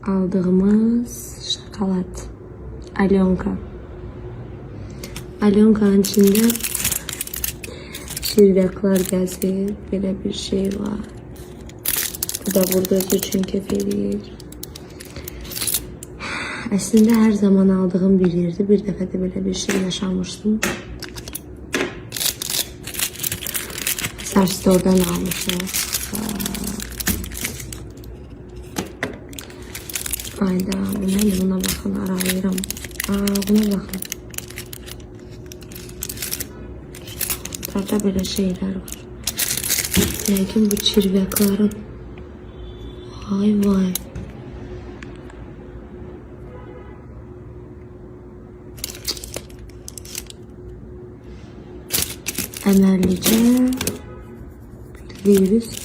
aldığımız şokolad. Alyonka. Alyonka'nın içinde şiryaklar gəzir. Belə bir şey var. Bu da burada öz üçün kef edir. Əslində hər zaman aldığım bir yerdi. Bir dəfə də belə bir şey yaşamışdım. Sars'ta oradan almışım. Ayda bu nədir? Buna baxın, arayıram. Buna baxın. Burada belə şeylər var. Lakin bu çirvəkların. Vay vay. Əmərlicə virüs